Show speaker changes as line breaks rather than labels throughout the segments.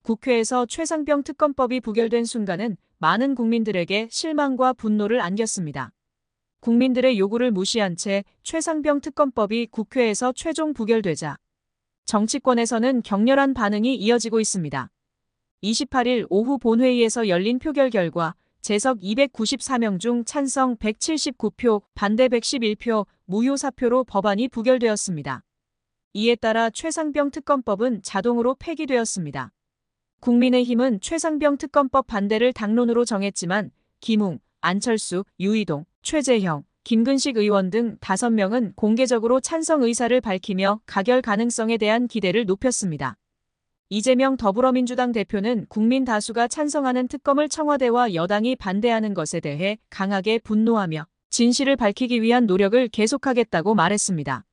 국회에서 최상병 특검법이 부결된 순간은 많은 국민들에게 실망과 분노를 안겼습니다. 국민들의 요구를 무시한 채 최상병 특검법이 국회에서 최종 부결되자 정치권에서는 격렬한 반응이 이어지고 있습니다. 28일 오후 본회의에서 열린 표결 결과 재석 294명 중 찬성 179표, 반대 111표, 무효 4표로 법안이 부결되었습니다. 이에 따라 최상병 특검법은 자동으로 폐기되었습니다. 국민의힘은 최상병 특검법 반대를 당론으로 정했지만 김웅, 안철수, 유이동, 최재형, 김근식 의원 등 5명은 공개적으로 찬성 의사를 밝히며 가결 가능성에 대한 기대를 높였습니다. 이재명 더불어민주당 대표는 국민 다수가 찬성하는 특검을 청와대와 여당이 반대하는 것에 대해 강하게 분노하며 진실을 밝히기 위한 노력을 계속하겠다고 말했습니다.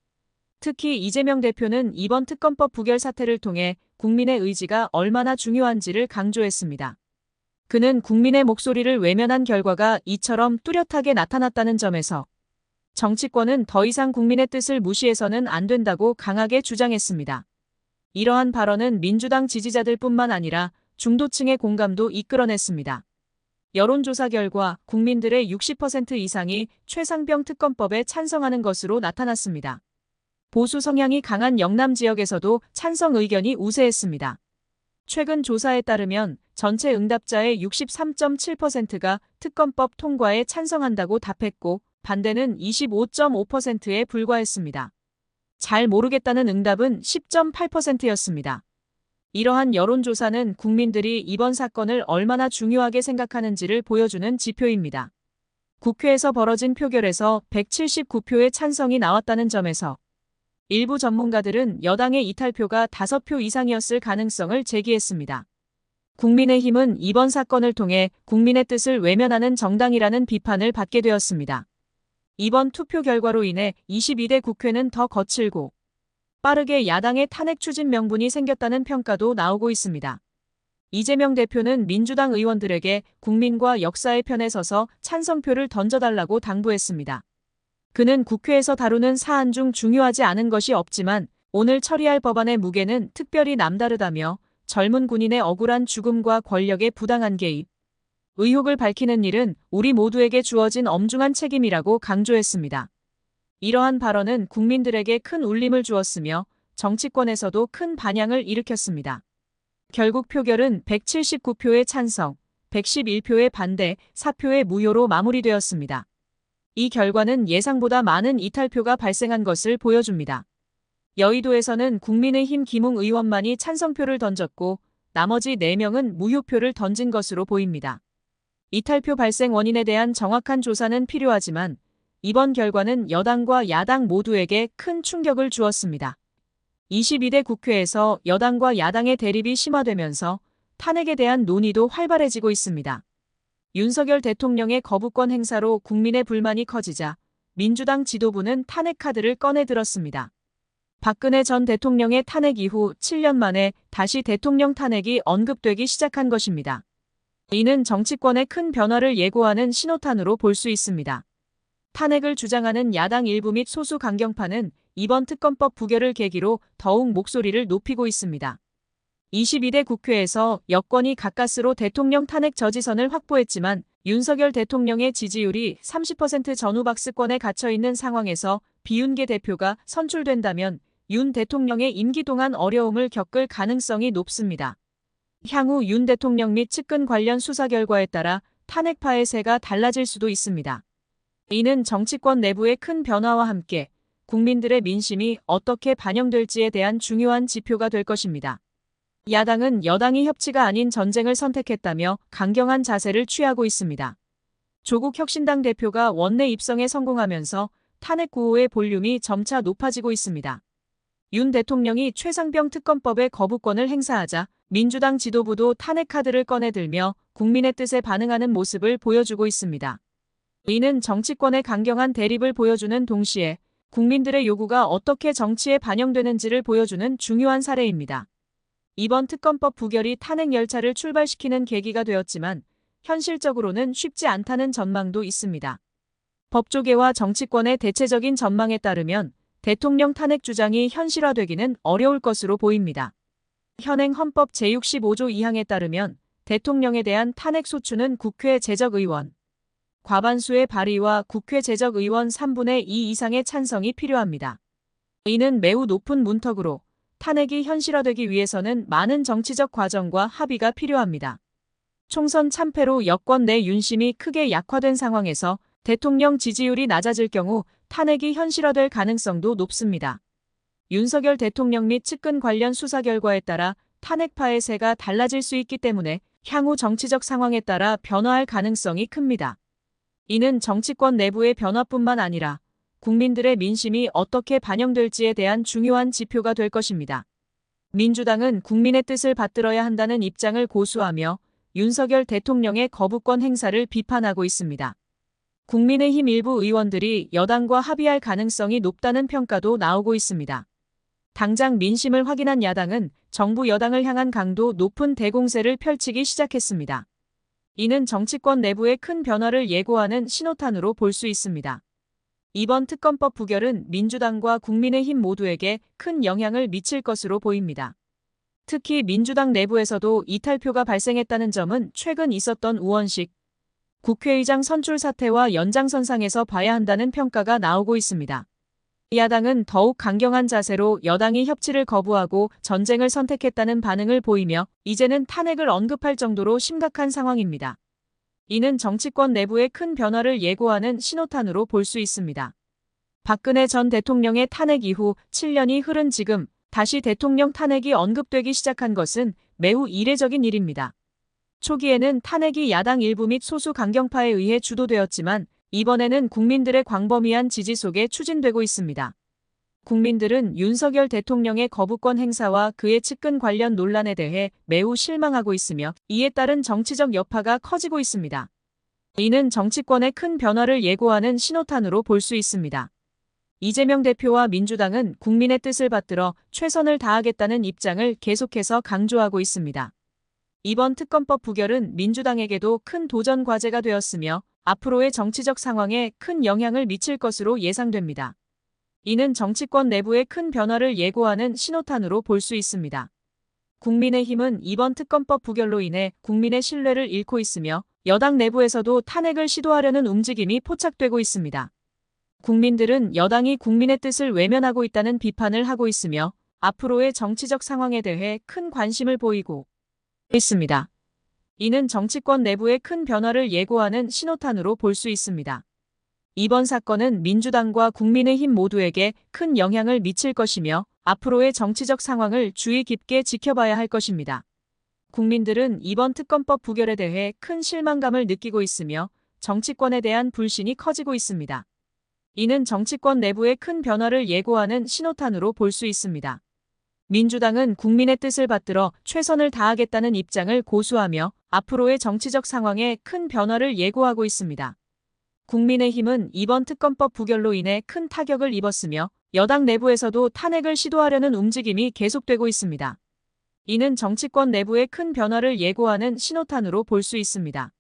특히 이재명 대표는 이번 특검법 부결 사태를 통해 국민의 의지가 얼마나 중요한지를 강조했습니다. 그는 국민의 목소리를 외면한 결과가 이처럼 뚜렷하게 나타났다는 점에서 정치권은 더 이상 국민의 뜻을 무시해서는 안 된다고 강하게 주장했습니다. 이러한 발언은 민주당 지지자들뿐만 아니라 중도층의 공감도 이끌어냈습니다. 여론조사 결과 국민들의 60% 이상이 최상병 특검법에 찬성하는 것으로 나타났습니다. 보수 성향이 강한 영남 지역에서도 찬성 의견이 우세했습니다. 최근 조사에 따르면 전체 응답자의 63.7%가 특검법 통과에 찬성한다고 답했고 반대는 25.5%에 불과했습니다. 잘 모르겠다는 응답은 10.8%였습니다. 이러한 여론조사는 국민들이 이번 사건을 얼마나 중요하게 생각하는지를 보여주는 지표입니다. 국회에서 벌어진 표결에서 179표의 찬성이 나왔다는 점에서 일부 전문가들은 여당의 이탈표가 5표 이상이었을 가능성을 제기했습니다. 국민의힘은 이번 사건을 통해 국민의 뜻을 외면하는 정당이라는 비판을 받게 되었습니다. 이번 투표 결과로 인해 22대 국회는 더 거칠고 빠르게 야당의 탄핵 추진 명분이 생겼다는 평가도 나오고 있습니다. 이재명 대표는 민주당 의원들에게 국민과 역사의 편에 서서 찬성표를 던져달라고 당부했습니다. 그는 국회에서 다루는 사안 중 중요하지 않은 것이 없지만 오늘 처리할 법안의 무게는 특별히 남다르다며 젊은 군인의 억울한 죽음과 권력의 부당한 개입, 의혹을 밝히는 일은 우리 모두에게 주어진 엄중한 책임이라고 강조했습니다. 이러한 발언은 국민들에게 큰 울림을 주었으며 정치권에서도 큰 반향을 일으켰습니다. 결국 표결은 179표의 찬성, 111표의 반대, 4표의 무효로 마무리되었습니다. 이 결과는 예상보다 많은 이탈표가 발생한 것을 보여줍니다. 여의도에서는 국민의힘 김웅 의원만이 찬성표를 던졌고 나머지 4명은 무효표를 던진 것으로 보입니다. 이탈표 발생 원인에 대한 정확한 조사는 필요하지만 이번 결과는 여당과 야당 모두에게 큰 충격을 주었습니다. 22대 국회에서 여당과 야당의 대립이 심화되면서 탄핵에 대한 논의도 활발해지고 있습니다. 윤석열 대통령의 거부권 행사로 국민의 불만이 커지자 민주당 지도부는 탄핵 카드를 꺼내들었습니다. 박근혜 전 대통령의 탄핵 이후 7년 만에 다시 대통령 탄핵이 언급되기 시작한 것입니다. 이는 정치권의 큰 변화를 예고하는 신호탄으로 볼 수 있습니다. 탄핵을 주장하는 야당 일부 및 소수 강경파는 이번 특검법 부결을 계기로 더욱 목소리를 높이고 있습니다. 22대 국회에서 여권이 가까스로 대통령 탄핵 저지선을 확보했지만 윤석열 대통령의 지지율이 30% 전후 박스권에 갇혀있는 상황에서 비윤계 대표가 선출된다면 윤 대통령의 임기 동안 어려움을 겪을 가능성이 높습니다. 향후 윤 대통령 및 측근 관련 수사 결과에 따라 탄핵 파해세가 달라질 수도 있습니다. 이는 정치권 내부의 큰 변화와 함께 국민들의 민심이 어떻게 반영될지에 대한 중요한 지표가 될 것입니다. 야당은 여당이 협치가 아닌 전쟁을 선택했다며 강경한 자세를 취하고 있습니다. 조국 혁신당 대표가 원내 입성에 성공하면서 탄핵 구호의 볼륨이 점차 높아지고 있습니다. 윤 대통령이 최상병 특검법의 거부권을 행사하자 민주당 지도부도 탄핵 카드를 꺼내들며 국민의 뜻에 반응하는 모습을 보여주고 있습니다. 이는 정치권의 강경한 대립을 보여주는 동시에 국민들의 요구가 어떻게 정치에 반영되는지를 보여주는 중요한 사례입니다. 이번 특검법 부결이 탄핵 열차를 출발시키는 계기가 되었지만 현실적으로는 쉽지 않다는 전망도 있습니다. 법조계와 정치권의 대체적인 전망에 따르면 대통령 탄핵 주장이 현실화되기는 어려울 것으로 보입니다. 현행 헌법 제65조 2항에 따르면 대통령에 대한 탄핵 소추는 국회 제적의원 과반수의 발의와 국회 제적의원 3분의 2 이상의 찬성이 필요합니다. 이는 매우 높은 문턱으로 탄핵이 현실화되기 위해서는 많은 정치적 과정과 합의가 필요합니다. 총선 참패로 여권 내 윤심이 크게 약화된 상황에서 대통령 지지율이 낮아질 경우 탄핵이 현실화될 가능성도 높습니다. 윤석열 대통령 및 측근 관련 수사 결과에 따라 탄핵 파해세가 달라질 수 있기 때문에 향후 정치적 상황에 따라 변화할 가능성이 큽니다. 이는 정치권 내부의 변화뿐만 아니라 국민들의 민심이 어떻게 반영될지에 대한 중요한 지표가 될 것입니다. 민주당은 국민의 뜻을 받들어야 한다는 입장을 고수하며 윤석열 대통령의 거부권 행사를 비판하고 있습니다. 국민의힘 일부 의원들이 여당과 합의할 가능성이 높다는 평가도 나오고 있습니다. 당장 민심을 확인한 야당은 정부 여당을 향한 강도 높은 대공세를 펼치기 시작했습니다. 이는 정치권 내부의 큰 변화를 예고하는 신호탄으로 볼 수 있습니다. 이번 특검법 부결은 민주당과 국민의힘 모두에게 큰 영향을 미칠 것으로 보입니다. 특히 민주당 내부에서도 이탈표가 발생했다는 점은 최근 있었던 우원식 국회의장 선출 사태와 연장선상에서 봐야 한다는 평가가 나오고 있습니다. 야당은 더욱 강경한 자세로 여당이 협치를 거부하고 전쟁을 선택했다는 반응을 보이며 이제는 탄핵을 언급할 정도로 심각한 상황입니다. 이는 정치권 내부의 큰 변화를 예고하는 신호탄으로 볼 수 있습니다. 박근혜 전 대통령의 탄핵 이후 7년이 흐른 지금 다시 대통령 탄핵이 언급되기 시작한 것은 매우 이례적인 일입니다. 초기에는 탄핵이 야당 일부 및 소수 강경파에 의해 주도되었지만 이번에는 국민들의 광범위한 지지 속에 추진되고 있습니다. 국민들은 윤석열 대통령의 거부권 행사와 그의 측근 관련 논란에 대해 매우 실망하고 있으며 이에 따른 정치적 여파가 커지고 있습니다. 이는 정치권의 큰 변화를 예고하는 신호탄으로 볼 수 있습니다. 이재명 대표와 민주당은 국민의 뜻을 받들어 최선을 다하겠다는 입장을 계속해서 강조하고 있습니다. 이번 특검법 부결은 민주당에게도 큰 도전 과제가 되었으며 앞으로의 정치적 상황에 큰 영향을 미칠 것으로 예상됩니다. 이는 정치권 내부의 큰 변화를 예고하는 신호탄으로 볼 수 있습니다. 국민의힘은 이번 특검법 부결로 인해 국민의 신뢰를 잃고 있으며 여당 내부에서도 탄핵을 시도하려는 움직임이 포착되고 있습니다. 국민들은 여당이 국민의 뜻을 외면하고 있다는 비판을 하고 있으며 앞으로의 정치적 상황에 대해 큰 관심을 보이고 있습니다. 이는 정치권 내부의 큰 변화를 예고하는 신호탄으로 볼 수 있습니다. 이번 사건은 민주당과 국민의힘 모두에게 큰 영향을 미칠 것이며 앞으로의 정치적 상황을 주의 깊게 지켜봐야 할 것입니다. 국민들은 이번 특검법 부결에 대해 큰 실망감을 느끼고 있으며 정치권에 대한 불신이 커지고 있습니다. 이는 정치권 내부의 큰 변화를 예고하는 신호탄으로 볼 수 있습니다. 민주당은 국민의 뜻을 받들어 최선을 다하겠다는 입장을 고수하며 앞으로의 정치적 상황에 큰 변화를 예고하고 있습니다. 국민의힘은 이번 특검법 부결로 인해 큰 타격을 입었으며 여당 내부에서도 탄핵을 시도하려는 움직임이 계속되고 있습니다. 이는 정치권 내부의 큰 변화를 예고하는 신호탄으로 볼 수 있습니다.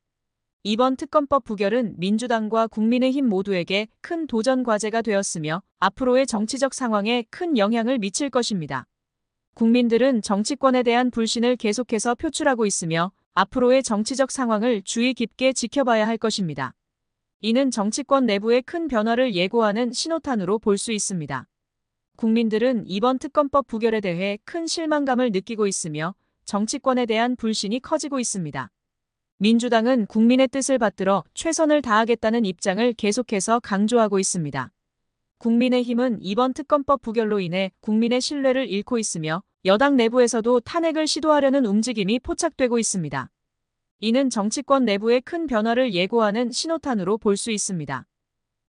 이번 특검법 부결은 민주당과 국민의힘 모두에게 큰 도전 과제가 되었으며 앞으로의 정치적 상황에 큰 영향을 미칠 것입니다. 국민들은 정치권에 대한 불신을 계속해서 표출하고 있으며 앞으로의 정치적 상황을 주의 깊게 지켜봐야 할 것입니다. 이는 정치권 내부의 큰 변화를 예고하는 신호탄으로 볼 수 있습니다. 국민들은 이번 특검법 부결에 대해 큰 실망감을 느끼고 있으며 정치권에 대한 불신이 커지고 있습니다. 민주당은 국민의 뜻을 받들어 최선을 다하겠다는 입장을 계속해서 강조하고 있습니다. 국민의힘은 이번 특검법 부결로 인해 국민의 신뢰를 잃고 있으며 여당 내부에서도 탄핵을 시도하려는 움직임이 포착되고 있습니다. 이는 정치권 내부의 큰 변화를 예고하는 신호탄으로 볼 수 있습니다.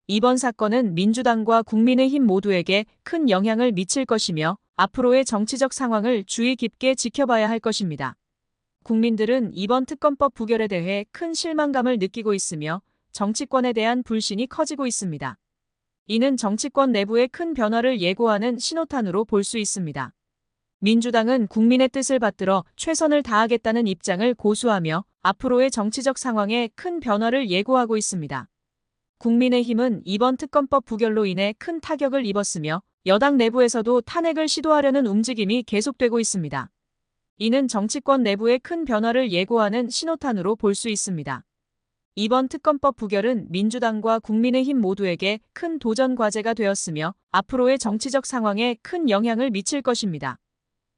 이번 사건은 민주당과 국민의힘 모두에게 큰 영향을 미칠 것이며 앞으로의 정치적 상황을 주의 깊게 지켜봐야 할 것입니다. 국민들은 이번 특검법 부결에 대해 큰 실망감을 느끼고 있으며 정치권에 대한 불신이 커지고 있습니다. 이는 정치권 내부의 큰 변화를 예고하는 신호탄으로 볼 수 있습니다. 민주당은 국민의 뜻을 받들어 최선을 다하겠다는 입장을 고수하며 앞으로의 정치적 상황에 큰 변화를 예고하고 있습니다. 국민의힘은 이번 특검법 부결로 인해 큰 타격을 입었으며 여당 내부에서도 탄핵을 시도하려는 움직임이 계속되고 있습니다. 이는 정치권 내부의 큰 변화를 예고하는 신호탄으로 볼 수 있습니다. 이번 특검법 부결은 민주당과 국민의힘 모두에게 큰 도전 과제가 되었으며 앞으로의 정치적 상황에 큰 영향을 미칠 것입니다.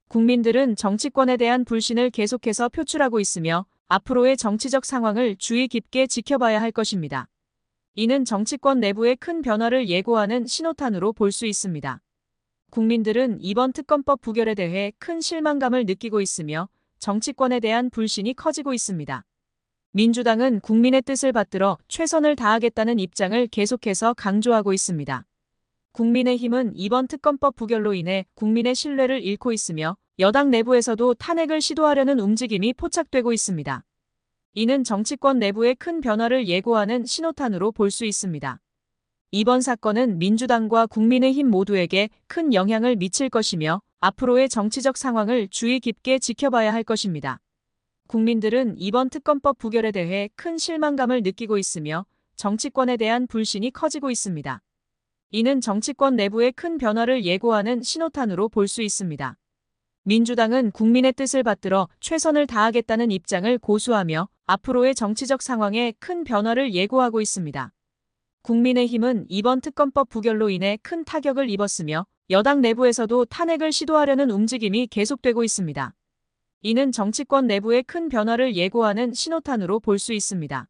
국민들은 정치권에 대한 불신을 계속해서 표출하고 있으며 앞으로의 정치적 상황을 주의 깊게 지켜봐야 할 것입니다. 이는 정치권 내부의 큰 변화를 예고하는 신호탄으로 볼 수 있습니다. 국민들은 이번 특검법 부결에 대해 큰 실망감을 느끼고 있으며 정치권에 대한 불신이 커지고 있습니다. 민주당은 국민의 뜻을 받들어 최선을 다하겠다는 입장을 계속해서 강조하고 있습니다. 국민의힘은 이번 특검법 부결로 인해 국민의 신뢰를 잃고 있으며 여당 내부에서도 탄핵을 시도하려는 움직임이 포착되고 있습니다. 이는 정치권 내부의 큰 변화를 예고하는 신호탄으로 볼 수 있습니다. 이번 사건은 민주당과 국민의힘 모두에게 큰 영향을 미칠 것이며 앞으로의 정치적 상황을 주의 깊게 지켜봐야 할 것입니다. 국민들은 이번 특검법 부결에 대해 큰 실망감을 느끼고 있으며 정치권에 대한 불신이 커지고 있습니다. 이는 정치권 내부의 큰 변화를 예고하는 신호탄으로 볼 수 있습니다. 민주당은 국민의 뜻을 받들어 최선을 다하겠다는 입장을 고수하며 앞으로의 정치적 상황에 큰 변화를 예고하고 있습니다. 국민의힘은 이번 특검법 부결로 인해 큰 타격을 입었으며 여당 내부에서도 탄핵을 시도하려는 움직임이 계속되고 있습니다. 이는 정치권 내부의 큰 변화를 예고하는 신호탄으로 볼 수 있습니다.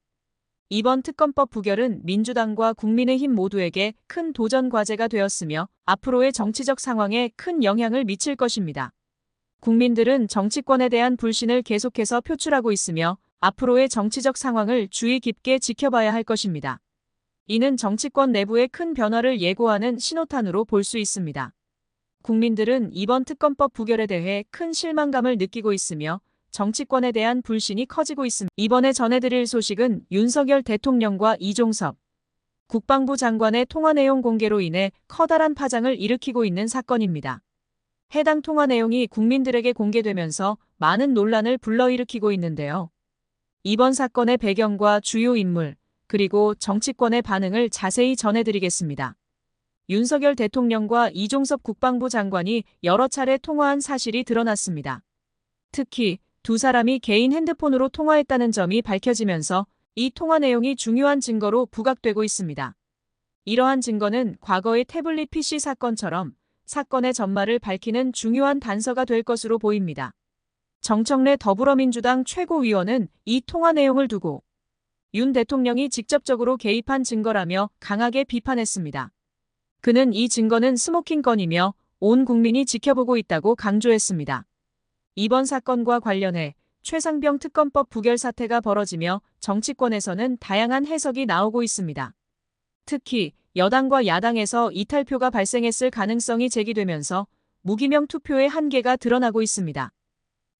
이번 특검법 부결은 민주당과 국민의힘 모두에게 큰 도전 과제가 되었으며 앞으로의 정치적 상황에 큰 영향을 미칠 것입니다. 국민들은 정치권에 대한 불신을 계속해서 표출하고 있으며 앞으로의 정치적 상황을 주의 깊게 지켜봐야 할 것입니다. 이는 정치권 내부의 큰 변화를 예고하는 신호탄으로 볼 수 있습니다. 국민들은 이번 특검법 부결에 대해 큰 실망감을 느끼고 있으며 정치권에 대한 불신이 커지고 있습니다. 이번에 전해드릴 소식은 윤석열 대통령과 이종섭 국방부 장관의 통화 내용 공개로 인해 커다란 파장을 일으키고 있는 사건입니다. 해당 통화 내용이 국민들에게 공개되면서 많은 논란을 불러일으키고 있는데요. 이번 사건의 배경과 주요 인물, 그리고 정치권의 반응을 자세히 전해드리겠습니다. 윤석열 대통령과 이종섭 국방부 장관이 여러 차례 통화한 사실이 드러났습니다. 특히 두 사람이 개인 핸드폰으로 통화했다는 점이 밝혀지면서 이 통화 내용이 중요한 증거로 부각되고 있습니다. 이러한 증거는 과거의 태블릿 PC 사건처럼 사건의 전말을 밝히는 중요한 단서가 될 것으로 보입니다. 정청래 더불어민주당 최고위원은 이 통화 내용을 두고 윤 대통령이 직접적으로 개입한 증거라며 강하게 비판했습니다. 그는 이 증거는 스모킹 건이며 온 국민이 지켜보고 있다고 강조했습니다. 이번 사건과 관련해 최상병 특검법 부결 사태가 벌어지며 정치권에서는 다양한 해석이 나오고 있습니다. 특히 여당과 야당에서 이탈표가 발생했을 가능성이 제기되면서 무기명 투표의 한계가 드러나고 있습니다.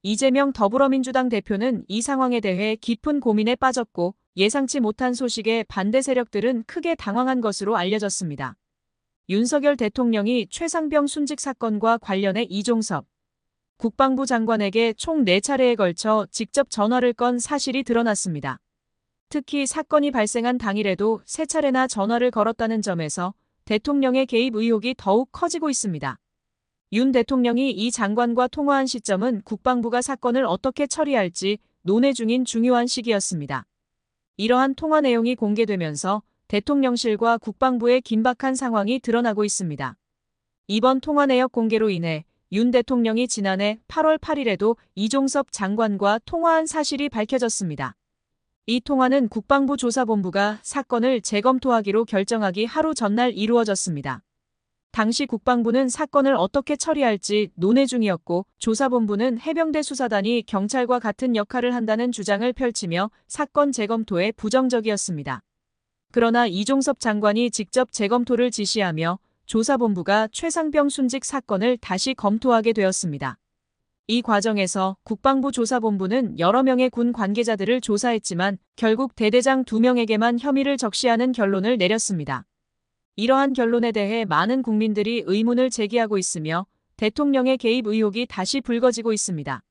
이재명 더불어민주당 대표는 이 상황에 대해 깊은 고민에 빠졌고 예상치 못한 소식에 반대 세력들은 크게 당황한 것으로 알려졌습니다. 윤석열 대통령이 최상병 순직 사건과 관련해 이종섭 국방부 장관에게 총 4차례에 걸쳐 직접 전화를 건 사실이 드러났습니다. 특히 사건이 발생한 당일에도 3차례나 전화를 걸었다는 점에서 대통령의 개입 의혹이 더욱 커지고 있습니다. 윤 대통령이 이 장관과 통화한 시점은 국방부가 사건을 어떻게 처리할지 논의 중인 중요한 시기였습니다. 이러한 통화 내용이 공개되면서 대통령실과 국방부의 긴박한 상황이 드러나고 있습니다. 이번 통화 내역 공개로 인해 윤 대통령이 지난해 8월 8일에도 이종섭 장관과 통화한 사실이 밝혀졌습니다. 이 통화는 국방부 조사본부가 사건을 재검토하기로 결정하기 하루 전날 이루어졌습니다. 당시 국방부는 사건을 어떻게 처리할지 논의 중이었고 조사본부는 해병대 수사단이 경찰과 같은 역할을 한다는 주장을 펼치며 사건 재검토에 부정적이었습니다. 그러나 이종섭 장관이 직접 재검토를 지시하며 조사본부가 최상병 순직 사건을 다시 검토하게 되었습니다. 이 과정에서 국방부 조사본부는 여러 명의 군 관계자들을 조사했지만 결국 대대장 2명에게만 혐의를 적시하는 결론을 내렸습니다. 이러한 결론에 대해 많은 국민들이 의문을 제기하고 있으며 대통령의 개입 의혹이 다시 불거지고 있습니다.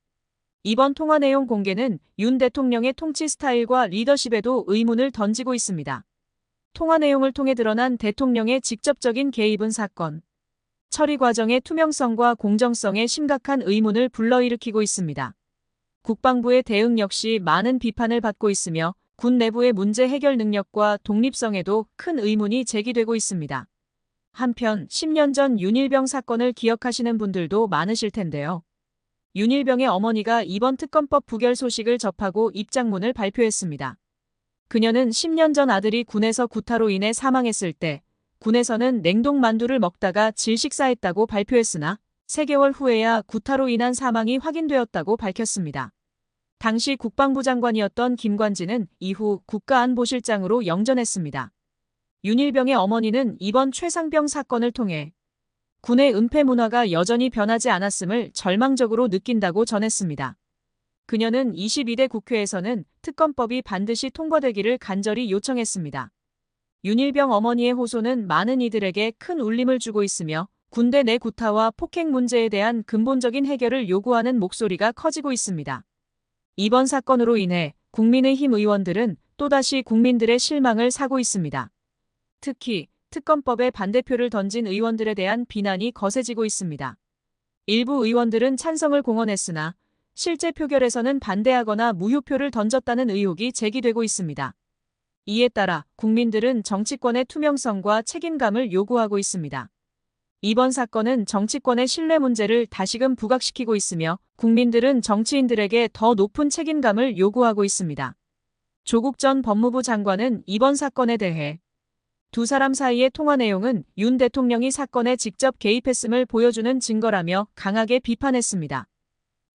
이번 통화 내용 공개는 윤 대통령의 통치 스타일과 리더십에도 의문을 던지고 있습니다. 통화 내용을 통해 드러난 대통령의 직접적인 개입은 사건 처리 과정의 투명성과 공정성에 심각한 의문을 불러일으키고 있습니다. 국방부의 대응 역시 많은 비판을 받고 있으며 군 내부의 문제 해결 능력과 독립성에도 큰 의문이 제기되고 있습니다. 한편 10년 전 윤일병 사건을 기억하시는 분들도 많으실 텐데요. 윤일병의 어머니가 이번 특검법 부결 소식을 접하고 입장문을 발표했습니다. 그녀는 10년 전 아들이 군에서 구타로 인해 사망했을 때 군에서는 냉동 만두를 먹다가 질식사했다고 발표했으나 3개월 후에야 구타로 인한 사망이 확인되었다고 밝혔습니다. 당시 국방부 장관이었던 김관진은 이후 국가안보실장으로 영전했습니다. 윤일병의 어머니는 이번 최상병 사건을 통해 군의 은폐 문화가 여전히 변하지 않았음을 절망적으로 느낀다고 전했습니다. 그녀는 22대 국회에서는 특검법이 반드시 통과되기를 간절히 요청했습니다. 윤일병 어머니의 호소는 많은 이들에게 큰 울림을 주고 있으며 군대 내 구타와 폭행 문제에 대한 근본적인 해결을 요구하는 목소리가 커지고 있습니다. 이번 사건으로 인해 국민의힘 의원들은 또다시 국민들의 실망을 사고 있습니다. 특히 특검법에 반대표를 던진 의원들에 대한 비난이 거세지고 있습니다. 일부 의원들은 찬성을 공언했으나 실제 표결에서는 반대하거나 무효표를 던졌다는 의혹이 제기되고 있습니다. 이에 따라 국민들은 정치권의 투명성과 책임감을 요구하고 있습니다. 이번 사건은 정치권의 신뢰 문제를 다시금 부각시키고 있으며 국민들은 정치인들에게 더 높은 책임감을 요구하고 있습니다. 조국 전 법무부 장관은 이번 사건에 대해 두 사람 사이의 통화 내용은 윤 대통령이 사건에 직접 개입했음을 보여주는 증거라며 강하게 비판했습니다.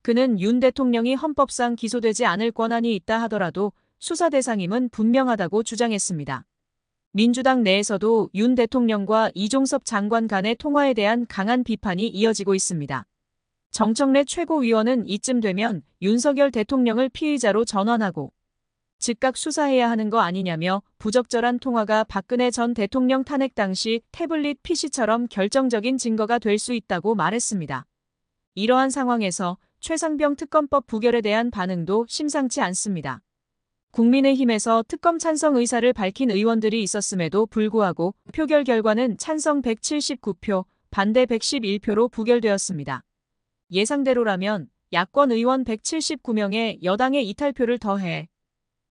그는 윤 대통령이 헌법상 기소되지 않을 권한이 있다 하더라도 수사 대상임은 분명하다고 주장했습니다. 민주당 내에서도 윤 대통령과 이종섭 장관 간의 통화에 대한 강한 비판이 이어지고 있습니다. 정청래 최고위원은 이쯤 되면 윤석열 대통령을 피의자로 전환하고 즉각 수사해야 하는 거 아니냐며 부적절한 통화가 박근혜 전 대통령 탄핵 당시 태블릿 PC처럼 결정적인 증거가 될 수 있다고 말했습니다. 이러한 상황에서 최상병 특검법 부결에 대한 반응도 심상치 않습니다. 국민의힘에서 특검 찬성 의사를 밝힌 의원들이 있었음에도 불구하고 표결 결과는 찬성 179표, 반대 111표로 부결되었습니다. 예상대로라면 야권 의원 179명에 여당의 이탈표를 더해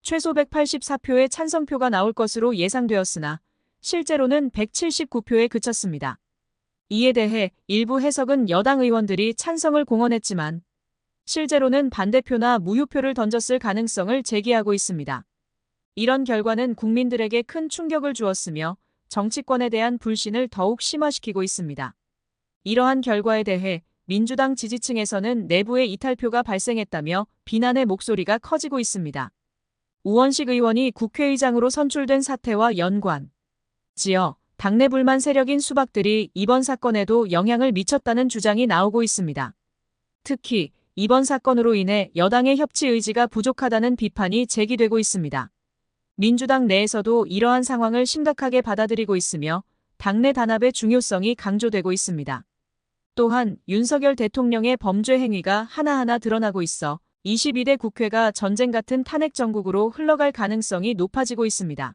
최소 184표의 찬성표가 나올 것으로 예상되었으나 실제로는 179표에 그쳤습니다. 이에 대해 일부 해석은 여당 의원들이 찬성을 공언했지만 실제로는 반대표나 무효표를 던졌을 가능성을 제기하고 있습니다. 이런 결과는 국민들에게 큰 충격을 주었으며 정치권에 대한 불신을 더욱 심화시키고 있습니다. 이러한 결과에 대해 민주당 지지층에서는 내부의 이탈표가 발생했다며 비난의 목소리가 커지고 있습니다. 우원식 의원이 국회의장으로 선출된 사태와 연관 지어 당내 불만 세력인 수박들이 이번 사건에도 영향을 미쳤다는 주장이 나오고 있습니다. 특히 이번 사건으로 인해 여당의 협치 의지가 부족하다는 비판이 제기되고 있습니다. 민주당 내에서도 이러한 상황을 심각하게 받아들이고 있으며 당내 단합의 중요성이 강조되고 있습니다. 또한 윤석열 대통령의 범죄 행위가 하나하나 드러나고 있어 22대 국회가 전쟁 같은 탄핵 정국으로 흘러갈 가능성이 높아지고 있습니다.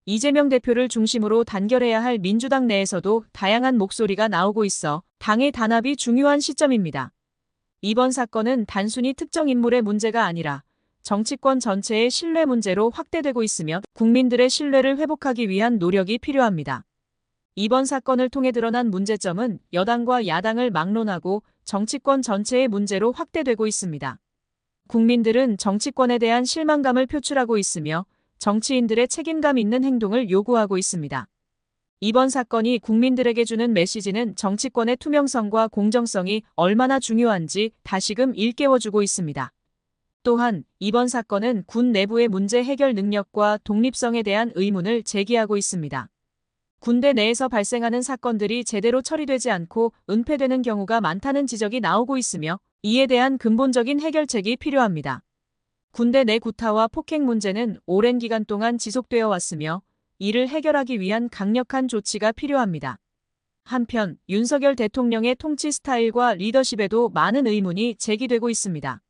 이재명 대표를 중심으로 단결해야 할 민주당 내에서도 다양한 목소리가 나오고 있어 당의 단합이 중요한 시점입니다. 이번 사건은 단순히 특정 인물의 문제가 아니라 정치권 전체의 신뢰 문제로 확대되고 있으며 국민들의 신뢰를 회복하기 위한 노력이 필요합니다. 이번 사건을 통해 드러난 문제점은 여당과 야당을 막론하고 정치권 전체의 문제로 확대되고 있습니다. 국민들은 정치권에 대한 실망감을 표출하고 있으며 정치인들의 책임감 있는 행동을 요구하고 있습니다. 이번 사건이 국민들에게 주는 메시지는 정치권의 투명성과 공정성이 얼마나 중요한지 다시금 일깨워주고 있습니다. 또한 이번 사건은 군 내부의 문제 해결 능력과 독립성에 대한 의문을 제기하고 있습니다. 군대 내에서 발생하는 사건들이 제대로 처리되지 않고 은폐되는 경우가 많다는 지적이 나오고 있으며 이에 대한 근본적인 해결책이 필요합니다. 군대 내 구타와 폭행 문제는 오랜 기간 동안 지속되어 왔으며 이를 해결하기 위한 강력한 조치가 필요합니다. 한편 윤석열 대통령의 통치 스타일과 리더십에도 많은 의문이 제기되고 있습니다.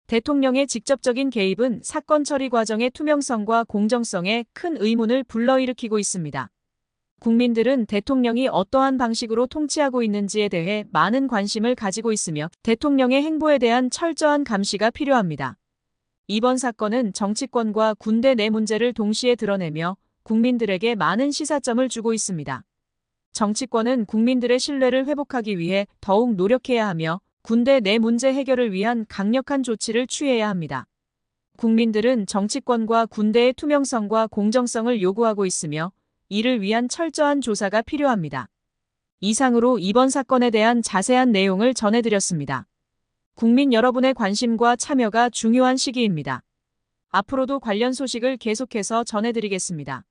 대통령의 직접적인 개입은 사건 처리 과정의 투명성과 공정성에 큰 의문을 불러일으키고 있습니다. 국민들은 대통령이 어떠한 방식으로 통치하고 있는지에 대해 많은 관심을 가지고 있으며 대통령의 행보에 대한 철저한 감시가 필요합니다. 이번 사건은 정치권과 군대 내 문제를 동시에 드러내며 국민들에게 많은 시사점을 주고 있습니다. 정치권은 국민들의 신뢰를 회복하기 위해 더욱 노력해야 하며 군대 내 문제 해결을 위한 강력한 조치를 취해야 합니다. 국민들은 정치권과 군대의 투명성과 공정성을 요구하고 있으며 이를 위한 철저한 조사가 필요합니다. 이상으로 이번 사건에 대한 자세한 내용을 전해드렸습니다. 국민 여러분의 관심과 참여가 중요한 시기입니다. 앞으로도 관련 소식을 계속해서 전해드리겠습니다.